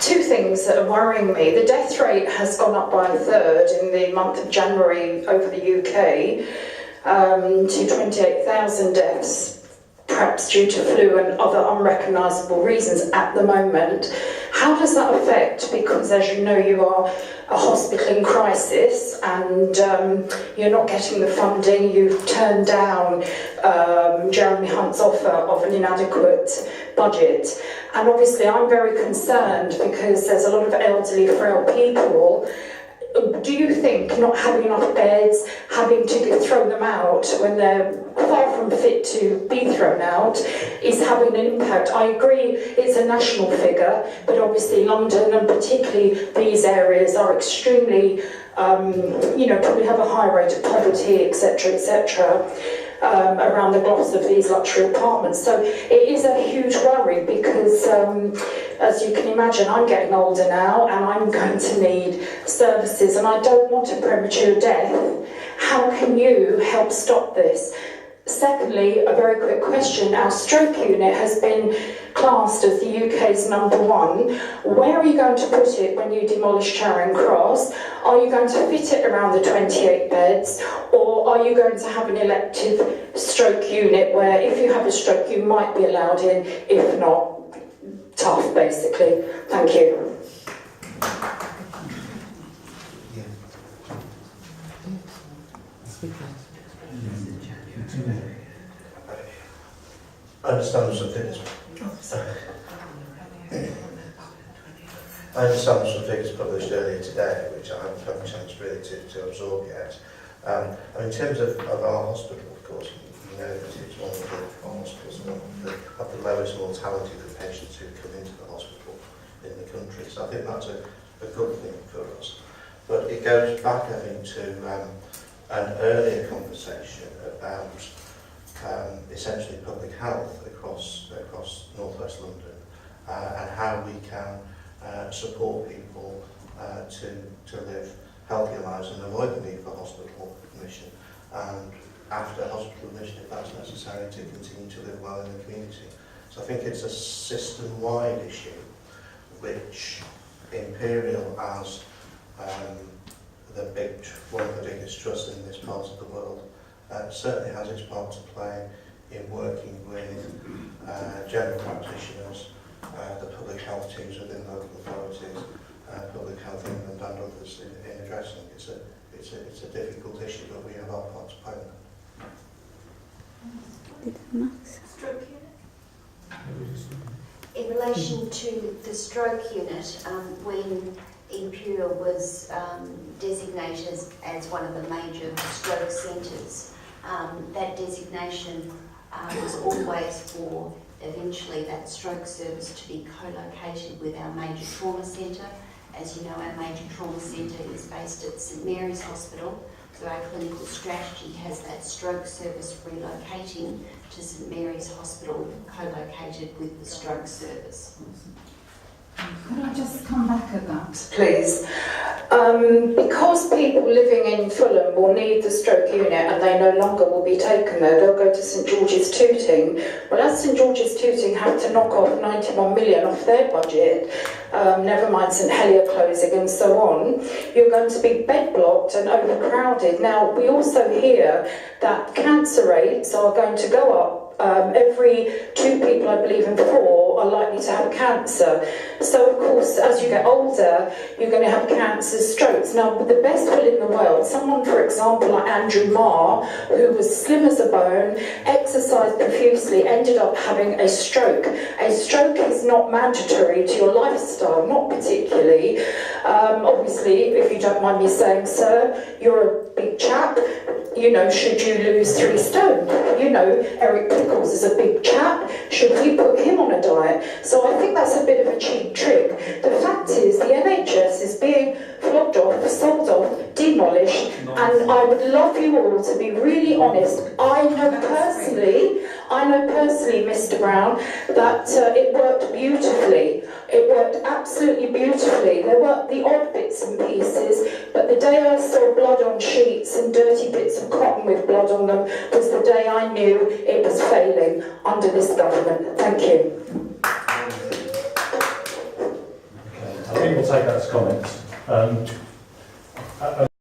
Two things that are worrying me. The death rate has gone up by a third in the month of January over the UK to 28,000 deaths, perhaps due to flu and other unrecognisable reasons at the moment. How does that affect, because as you know you are a hospital in crisis and you're not getting the funding, you've turned down Jeremy Hunt's offer of an inadequate budget, and obviously I'm very concerned because there's a lot of elderly, frail people. Do you think not having enough beds, having to throw them out when they're far from fit to be thrown out, is having an impact? I agree it's a national figure, but obviously London and particularly these areas are extremely, probably have a high rate of poverty, etc., etc. Around the gloss of these luxury apartments. So it is a huge worry because, as you can imagine, I'm getting older now and I'm going to need services and I don't want a premature death. How can you help stop this? Secondly, a very quick question. Our stroke unit has been classed as the UK's #1. Where are you going to put it when you demolish Charing Cross? Are you going to fit it around the 28 beds? Or are you going to have an elective stroke unit where if you have a stroke you might be allowed in, if not, tough basically? Thank you. I understand some figures. I understand some figures published earlier today, which I haven't had a chance really to absorb yet. In terms of our hospital, of course, you know that it's one of the hospitals that have the lowest mortality for patients who come into the hospital in the country. So I think that's a good thing for us. But it goes back, I think, to an earlier conversation about essentially public health across northwest London and how we can support people to live healthier lives and avoid the need for hospital admission, and after hospital admission, if that's necessary, to continue to live well in the community. So I think it's a system-wide issue which Imperial, as one of the biggest trusts in this part of the world, certainly has its part to play in working with general practitioners, the public health teams within local authorities, Public Health England and others in addressing. It's a difficult issue, but we have our part to play in that. Stroke unit? In relation to the stroke unit, when Imperial was designated as one of the major stroke centres, that designation was always for eventually that stroke service to be co-located with our major trauma centre. As you know, our major trauma centre is based at St Mary's Hospital, so our clinical strategy has that stroke service relocating to St Mary's Hospital, co-located with the stroke service. Could I just come back at that? Please. Because people living in Fulham will need the stroke unit and they no longer will be taken there, they'll go to St George's Tooting. Well, as St George's Tooting had to knock off 91 million off their budget, never mind St Helier closing and so on, you're going to be bed blocked and overcrowded. Now, we also hear that cancer rates are going to go up. Every 2 people, I believe, in 4 are likely to have cancer. So, of course, as you get older, you're going to have cancers, strokes. Now, with the best will in the world, someone, for example, like Andrew Marr, who was slim as a bone, exercised profusely, ended up having a stroke. A stroke is not mandatory to your lifestyle, not particularly. Obviously, if you don't mind me saying, sir, you're a big chap. You know, should you lose 3 stone? You know, Eric Pickles is a big chap. Should we put him on a diet? So I think that's a bit of a cheap trick. The fact is, the NHS is being flogged off, sold off, demolished, and I would love you all to be really honest. I know personally, Mr. Brown, that it worked beautifully. It worked absolutely beautifully. There were the odd bits and pieces, but the day I saw blood on sheets and dirty bits of cotton with blood on them was the day I knew it was failing under this government. Thank you. think we'll take that as comments.